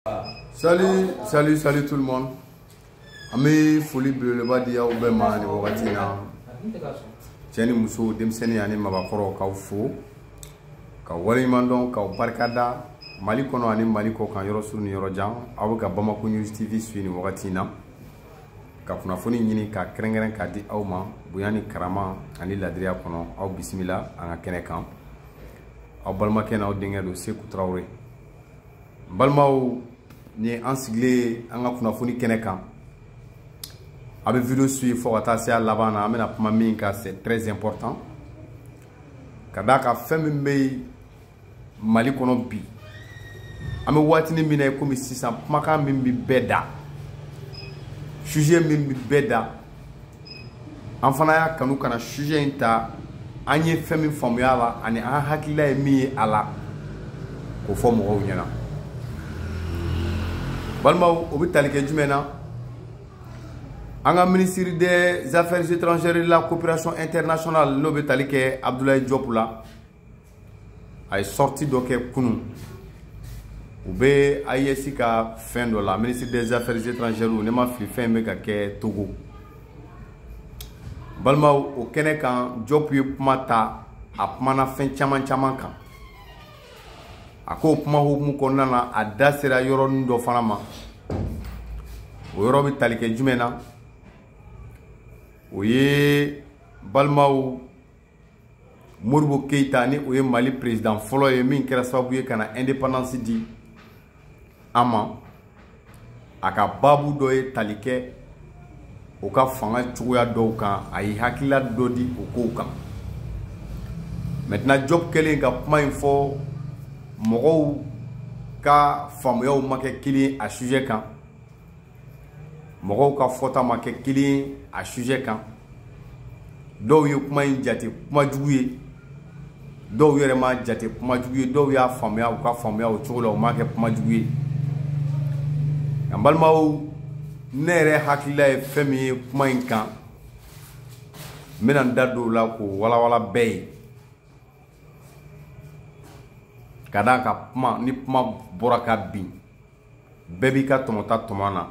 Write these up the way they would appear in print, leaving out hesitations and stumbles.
Salut tout le monde. Ami foli beleba dia o be ma ni wakati na. Tieni muso demseni ani mabakoro ka fo. Ka wali mandon ka barkada Mali kono ani Mali ko kan yoro sunu yoro jan awu ka Bamako News TV suini wakati na. Ka kunafoni nyini ka krengren ka di awma buyani karama ani ladriya kono aw bismillah anga kene kan. Aw balma ken aw dinga do Sekou Traoré. Balmaw ni an sigle an ka kunafoni kene kan. A be vidéo suivre fo ka taa se a laban na an bena kuma min ka c'est très important. Ka da ka fɛn min be Mali kɔnɔ bi an be waatini min na komi sisan kumakan min bi bɛɛ da sujet min bi bɛɛ da an fana y'a kanu kana sujet in ta an ye fɛn min faamuya la ani an hakilila ye min ye a la k'o fɔ mɔgɔw ɲɛna balimaw o bɛ tali kɛ jumɛn na an ka ministre des affaires étrangères et de la coopération internationale n'o bɛ tali kɛ Abdoulaye Diop la a ye sortie dɔ kɛ kunun u bɛ AES ka fɛn dɔ la ministre des affaires étrangères ne ma fili fɛn bɛ ka kɛ Togo balimaw o kɛnɛ kan Diop ye kuma ta a kumana fɛn caman kan a ko kuma hukumu kɔnɔna na a da sera yɔrɔnin dɔ fana ma o yɔrɔ bɛ tali kɛ jumɛn na o ye balimaw Modibo Keita ni o ye Mali président fɔlɔ ye min kɛra sababu ye kana indépendance di an ma a ka babu dɔ ye tali kɛ o ka fanga cogoya dɔw kan a ye hakilila dɔ di o kow kan maintenant Diop kɛlen ka kuma in fɔ mɔgɔw ka faamuyaw ma kɛ kelen a sujet kan mɔgɔw ka fɔta ma kɛ kelen a sujet kan dɔw ye kuma in jate kuma jugu ye dɔw yɛrɛ ma jate kuma jugu ye dɔw y'a faamuya u ka faamuya o cogo la u ma kɛ kuma jugu ye an balimaw ne yɛrɛ hakilila ye fɛn min ye kuma in kan n bɛna n da don o la k'o walawala bɛɛ ye ka d'a kan kuma ni kuma bɔra ka bin bɛɛ b'i ka tɔmɔta tɔmɔ na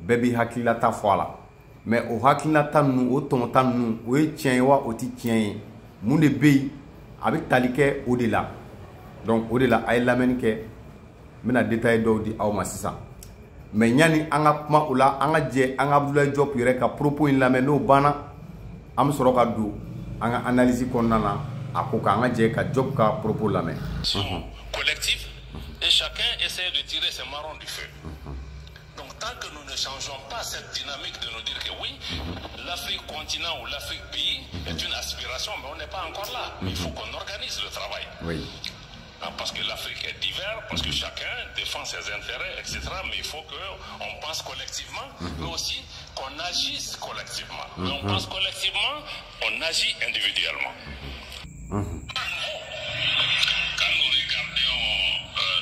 bɛɛ b'i hakililata fɔ a la mais o hakililata ninnu o tɔmɔta ninnu o ye tiɲɛ ye wa o tɛ tiɲɛ ye mun de bɛ yen a bɛ tali kɛ o de la donc o de la a ye lamɛnni kɛ n bɛna détail dɔw di aw ma sisan mais yanni an ka kuma o la an ka jɛ an ka Abdoulaye Diop yɛrɛ ka propos in lamɛn n'o banna an bɛ sɔrɔ ka don an ka analyse kɔnɔna na a ko k'an ka jɛ ka Diop ka propos lamɛn. Collectif et chacun essaie de tirer ses marrons du feu. Donc tant que nous ne changeons pas cette dynamique de nous dire que oui, l'Afrique continent ou l'Afrique pays est une aspiration, mais on n'est pas encore là. Il faut qu'on organise le travail. Oui. Parce que l'Afrique est divers, parce que chacun défend ses intérêts, etc. Mais il faut qu'on pense collectivement, mais aussi qu'on agisse collectivement. Mais on pense collectivement, on agit individuellement. Quand nous regardions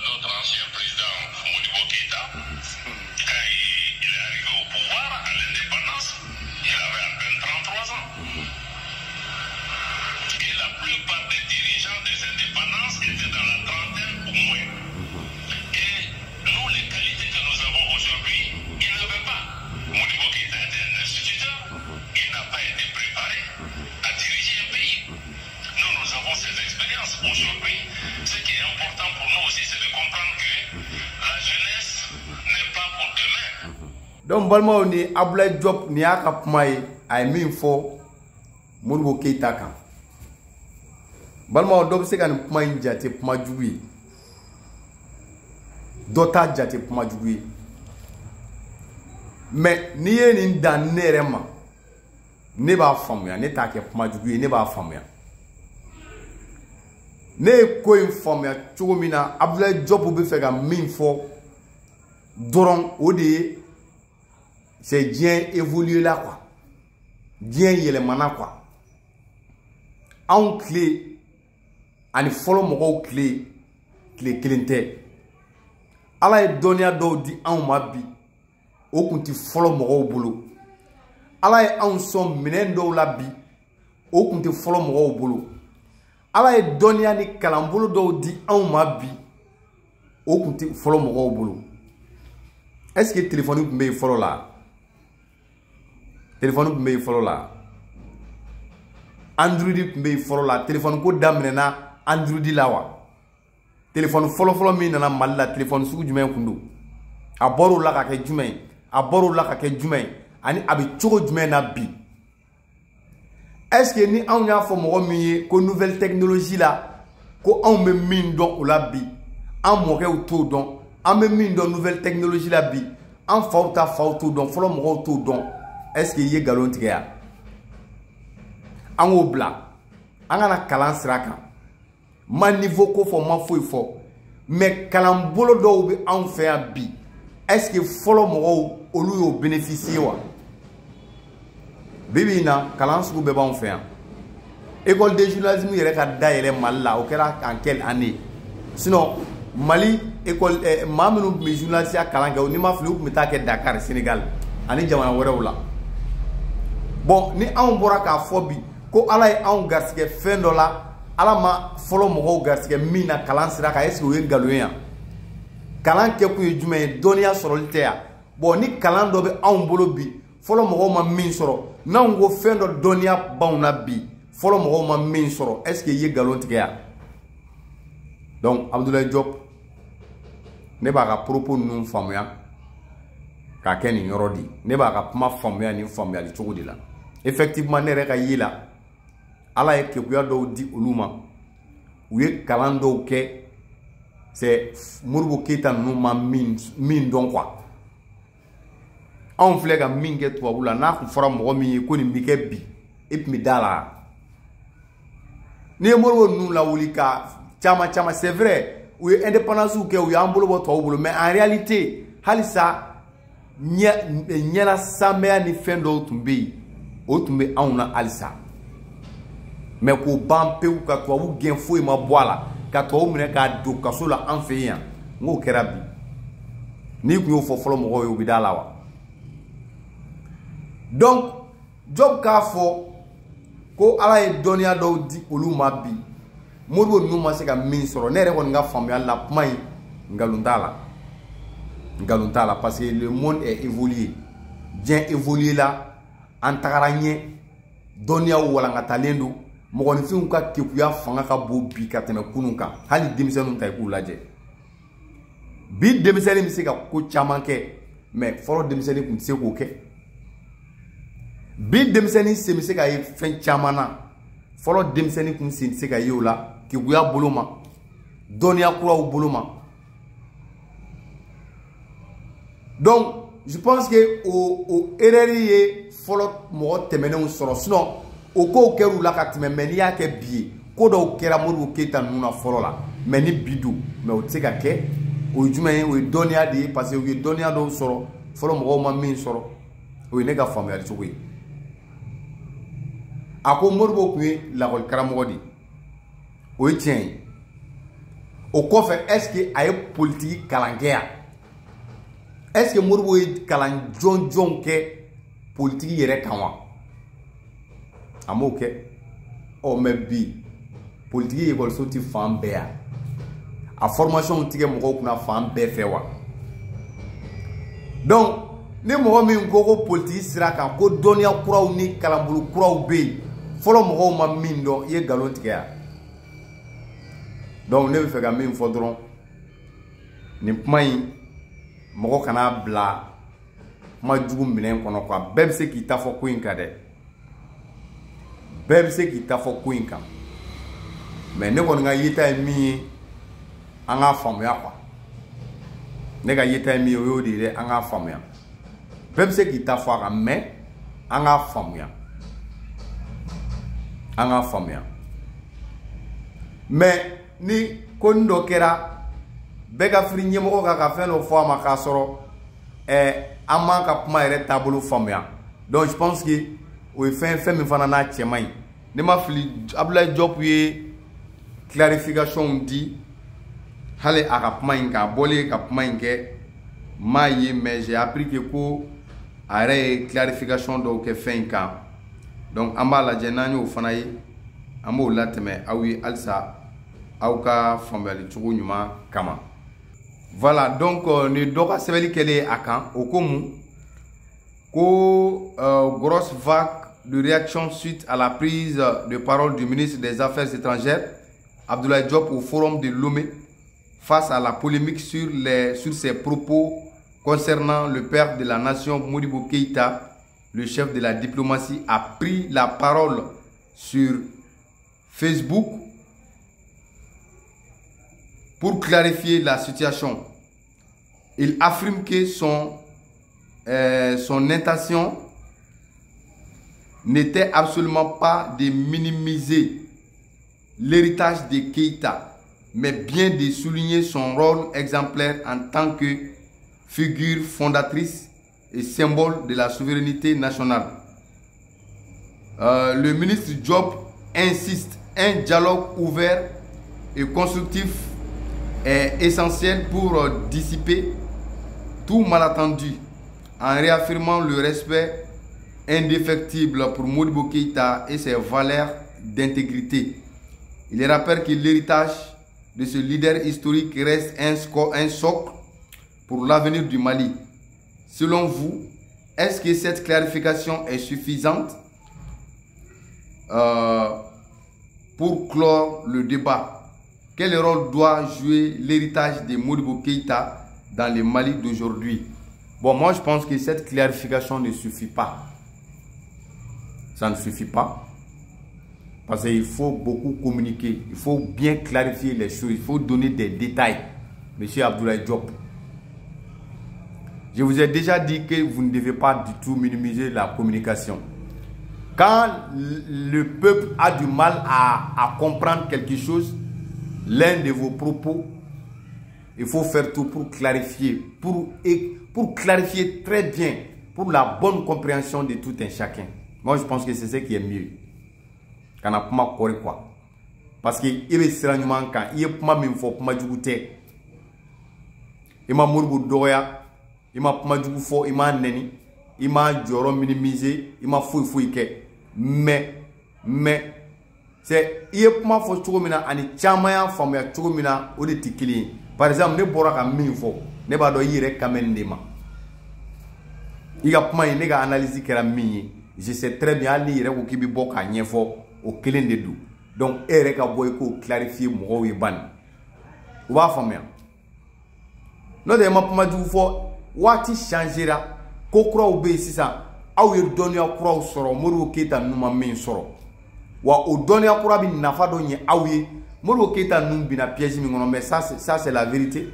notre ancien président Modibo Keita, quand il est arrivé au pouvoir, à l'indépendance, il avait à peine 33 ans. Et la plupart des dirigeants des indépendances étaient dans la trentaine ou moins. Et nous, les qualités que nous avons aujourd'hui, il n'avait pas. Modibo Keita était un instituteur, il n'a pas été préparé à diriger un pays. Nous avons ces expériences. Aujourd'hui, ce qui est important pour nous aussi, c'est de comprendre que la jeunesse n'est pas pour demain. Donc balimaw ni Abdoulaye Diop ni y'a ka kuma ye a ye min fɔ Modibo Keita kan balimaw dɔ bɛ se ka nin kuma in jate kuma jugu ye dɔ t'a jate kuma jugu ye mais n'i ye nin dan ne yɛrɛ ma ne b'a faamuya ne t'a kɛ kuma jugu ye ne b'a faamuya ne ye ko in faamuya cogo min na Abdoulaye Diop bɛ fɛ ka min fɔ dɔrɔn o de ye c'est diɲɛ évolué la quoi diɲɛ yɛlɛmana quoi anw tile ani fɔlɔ mɔgɔw tile kelen tɛ ala ye dɔnniya dɔw di anw ma bi o kun tɛ fɔlɔ mɔgɔw bolo ala ye anw sɔn minɛn dɔw la bi o kun tɛ fɔlɔ mɔgɔw bolo ala ye dɔnniya ni kalanbolo dɔw di anw ma bi o kun tɛ fɔlɔ mɔgɔw bolo est-ce que téléphone tun bɛ yen fɔlɔ la téléphone tun bɛ yen fɔlɔ la Android tun bɛ yen fɔlɔ la téléphone ko daminɛna Android la wa téléphone fɔlɔ min nana Mali la téléphone sugu jumɛn kun don a bɔr'o la ka kɛ jumɛn a bɔr'o la ka kɛ jumɛn ani a bɛ cogo jumɛn na bi est-ce que ni anw y'a fɔ mɔgɔ min ye ko nouvelle technologie la ko anw bɛ min dɔn o la bi an mɔkɛw t'o dɔn an bɛ min dɔn nouvelle technologie la bi an faw ta faw t'o dɔn fɔlɔ mɔgɔw t'o dɔn est-ce que i ye galon tigɛ ya an k'o bila an kana kalan sira kan ma niveau ko fɔ ma foyi fɔ mais kalan bolo dɔw bɛ anw fɛ yan bi est-ce que fɔlɔ mɔgɔw olu y'o bénéficier wa bibi na kalan sugu bɛɛ b'anw fɛ yan école de journalisme yɛrɛ ka dayɛlɛ Mali la o kɛra en quelle année sinon Mali école maa minnu tun bɛ journaliste kalan kɛ ni ma fili u tun bɛ taa kɛ Dakar Sénégal ani jamana wɛrɛw la bon ni anw bɔra k'a fɔ bi ko Ala ye anw garisɛgɛ fɛn dɔ la Ala ma fɔlɔ mɔgɔw garisɛgɛ min na kalan sira kan est-ce que o ye nkalon ye yan kalan kɛ kun ye jumɛn ye dɔnniya sɔrɔli tɛ yan bon ni kalan dɔ bɛ anw bolo bi fɔlɔ mɔgɔw ma min sɔrɔ n'anw ko fɛn dɔ dɔnniya b'anw na bi fɔlɔ mɔgɔw ma min sɔrɔ est-ce que i ye galon tigɛ yan donc Abdoulaye Diop ne b'a ka propos ninnu faamuya k'a kɛ nin yɔrɔ di ne b'a ka kuma faamuya nin faamuyali cogo de la effectivement ne yɛrɛ ka ye la Ala ye kekuya dɔw di olu ma u ye kalan dɔw kɛ c'est Modibo Keyita ninnu ma min dɔn quoi anw filɛ ka min kɛ tubabu la n'a kun fɔra mɔgɔ min ye ko nin bɛ kɛ bi e tun bɛ da la ni ye Modibo ninnu lawuli ka caman c'est vrai u ye indépendance kɛ u y'an bolo bɔ tubabu bolo mais en réalité halisa ɲɛna sanbɛya ni fɛn dɔw tun bɛ yen o tun bɛ anw na halisa mais k'o ban pewu ka tubabu gɛn foyi ma bɔ a la ka tubabu minɛ k'a don kaso la an fɛ yan n k'o kɛra bi n'i tun y'o fɔ fɔlɔ mɔgɔw ye u bɛ da la wa donc Job k'a fɔ ko Ala ye dɔnniya dɔw di olu ma bi Modibo ninnu ma se ka min sɔrɔ ne yɛrɛ kɔni ka faamuyali la kuma in nkalon t'a la parce que le monde est évolué diɲɛ évolué la an tagara ɲɛ dɔnniyaw walankatalen don mɔgɔninfinw ka kekuya fanga ka bon bi ka tɛmɛ kunun kan hali denmisɛnninw ta i k'u lajɛ bi denmisɛnnin bɛ se ka ko caman kɛ mais fɔlɔ denmisɛnnin tun tɛ se k'o kɛ bi denmisɛnnin sen bɛ se ka ye fɛn caman na fɔlɔ denmisɛnnin tun sen tɛ se ka ye o la kekuya bolo ma dɔnniya kuraw bolo ma donc je pense que o erreur ye fɔlɔ mɔgɔ tɛmɛnenw sɔrɔ sinon o kow kɛr'u la ka tɛmɛ mais n'i y'a kɛ bi ye ko dɔw kɛra Modibo Keyita ninnu na fɔlɔ la mais ni bi don mais o tɛ se ka kɛ o ye jumɛn ye o ye dɔnniya de ye parce que u ye dɔnniya dɔw sɔrɔ fɔlɔ mɔgɔw ma min sɔrɔ o ye ne ka faamuyali cogo ye a ko Modibo tun ye lakɔli karamɔgɔ de ye o ye tiɲɛ ye o kɔfɛ est-ce que a ye politiki kalan kɛ yan est-ce que Modibo ye kalan jɔnjɔnw kɛ politiki yɛrɛ kan wa a m'o kɛ ɔ mais bi politiki ekɔliso tɛ fan bɛɛ yan a formation tigɛ mɔgɔw kunna fan bɛɛ fɛ wa donc ni mɔgɔ min ko politiki sira kan ko dɔnniya kuraw ni kalanbolo kuraw bɛ yen fɔlɔ mɔgɔw ma min dɔn i ye galon tigɛ yan donc ne bɛ fɛ ka min fɔ dɔrɔn nin kuma in mɔgɔ kana bila kuma jugu minɛn kɔnɔ quoi bɛɛ bɛ se k'i ta fɔ ko in kan dɛ bɛɛ bɛ se k'i ta fɔ ko in kan mais ne kɔni ka yeta ye min ye an k'a faamuya quoi ne ka yeta ye min ye o y'o de ye dɛ an k'a faamuya bɛɛ bɛ se k'i ta fɔ a kan mais an k'a faamuya an k'a faamuya mais ni ko nin dɔ kɛra bɛɛ ka firi ɲɛmɔgɔ kan ka fɛn dɔ fɔ a ma k'a sɔrɔ an m'an ka kuma yɛrɛ taabolo faamuya donc je pense que o ye fɛn min fana n'a cɛ man ɲi ne ma fili Abdoulaye Diop ye clarification di hali a ka kuma in kan a bɔlen ka kuma in kɛ m'a ye mais j'ai appris que ko a yɛrɛ ye clarification dɔw kɛ fɛn in kan donc an b'a lajɛ n'an y'o fana ye an b'o latɛmɛ aw ye halisa aw ka faamuyali cogo ɲuman kama Voilà, donc ne doka sebeli kele akan okomu ko grosse vague de réaction suite à la prise de parole du ministre des Affaires étrangères Abdoulaye Diop au forum de Lomé face à la polémique sur ses propos concernant le père de la nation Modibo Keïta. Le chef de la diplomatie a pris la parole sur Facebook pour clarifier la situation. Il affirme que son intention n'était absolument pas de minimiser l'héritage de Keïta, mais bien de souligner son rôle exemplaire en tant que figure fondatrice et symbole de la souveraineté nationale. Le ministre Diop insiste, un dialogue ouvert et constructif est essentiel pour dissiper tout malentendu, en réaffirmant le respect indéfectible pour Modibo Keïta et ses valeurs d'intégrité. Il rappelle que l'héritage de ce leader historique reste un socle pour l'avenir du Mali. Selon vous, est-ce que cette clarification est suffisante pour clore le débat? Quel rôle doit jouer l'héritage de Modibo Keïta dans le Mali d'aujourd'hui? Bon, moi je pense que cette clarification ne suffit pas. Ça ne suffit pas. Parce qu'il faut beaucoup communiquer. Il faut bien clarifier les choses. Il faut donner des détails. Monsieur Abdoulaye Diop. Je vous ai déjà dit que vous ne devez pas du tout minimiser la communication. Quand le peuple a du mal à comprendre quelque chose, l'un de vos propos, il faut faire tout pour clarifier. Pour clarifier très bien. Pour la bonne compréhension de tout un chacun. Moi, je pense que c'est ce qui est mieux. Quand on a pas quoi. Parce que il est sérieusement quand il y a pas même faut pas jouer. Il m'a mouru doya, il m'a pas jouer il m'a neni, il m'a joro minimiser, il m'a fouille que. Mais c'est il y a pas faut jouer mina ani chamaya famille jouer mina au de tikili. Par exemple, ne bora ka min fo, ne ba do yire kamendema. Il y a pas une analyse qui est mi. Je sais très bien ali yire ko kibi boka nyefo au kelen de dou. Donc ereka boy ko clarifier mo wi ban. Ou va famia. No de ma pama du fo wati changera ko kro obe sisa aw yer donia kro soro Modibo Keïta numa min soro. Wa o donia kro bi nafa do nye awye Modibo Keïta num bina piège mi ngono, mais ça c'est la vérité.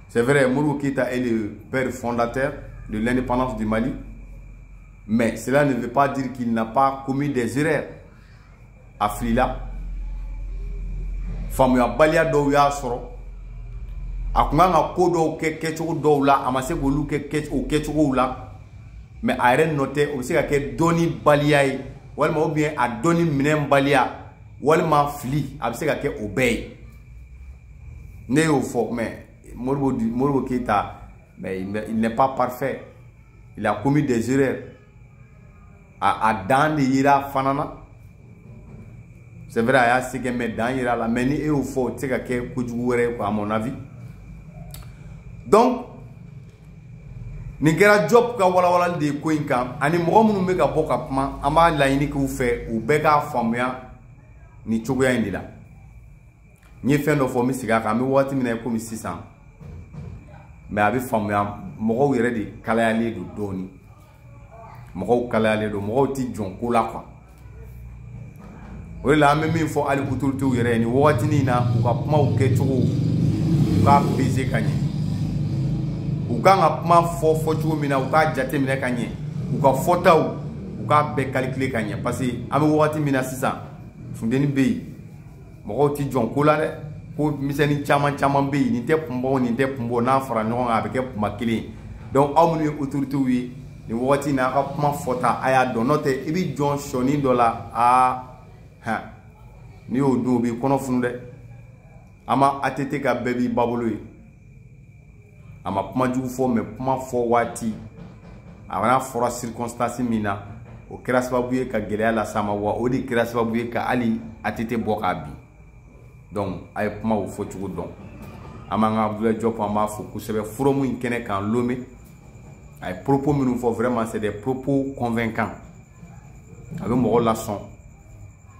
C'est vrai, Modibo Keïta est le père fondateur de l'indépendance du Mali. Mais cela ne veut pas dire qu'il n'a pas commis des erreurs. À Frila, femme ya balia do ya soro. Akunga nga kodo ke do la amase golu ke la. Mais a ren noté aussi que doni baliaye walma ou bien a doni minen balia walma fli abse ka ke obey. Ne au fort mais Modibo Keïta, mais il n'est pas parfait. Il a commis des erreurs. A dan de yira fanana. C'est vrai, il y a ce qui met dans yira la meni et au fond, c'est que à mon avis. Donc, Nigera Job ka wala de koinka ani mo mu me ka boka pma ama la ini ku fe u beka famia ni chogo ya ndila. Ni fe no fo mi siga ka mi wati mi na ko mi 600. Mais abi famia mo ko yere de kala ya le do doni. Mo kala le do mo ti jon ko la kwa. O la me mi fo ali autorité u yere ni wati ni na u ka pma u ke chogo ka pese kanye. U ka nga pma fo chogo mina u ka jate mina kanye. U ka fota u ka be calculer kanye parce que ami wati mina 600 fundeni be mo ti jon ko la de ko miseni chaman be ni te pumbo na fara no nga be ke pma kili. Donc amunu autorité wi ni wati na ka pma fota aya do note ibi jon shoni dola a ha ni o do bi kono funde ama atete ka bebi babolo yi ama pma ju fo me pma fo wati avana fora circonstance mina o kera sababu ka gelea la sama wa o di kera sababu ka ali atete boka bi donc ay pma o fo chugo don Amanga Abdoulaye Diop an b'a fo kosɛbɛ forum in kɛnɛ kan Lomé a ye propos minnu fɔ vraiment c'est des propos convaincants a bɛ mɔgɔ la sɔn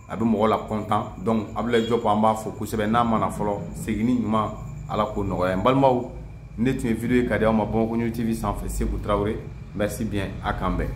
a bɛ mɔgɔ la content donc Abdoulaye Diop an b'a fo kosɛbɛ n'a mana fɔlɔ seginni ɲuman ala ko nɔgɔya n balimaw ne tun ye vidéo ye ka di aw ma Bamakɔ News TV sanfɛ Sékou Traoré merci bien a k'an bɛn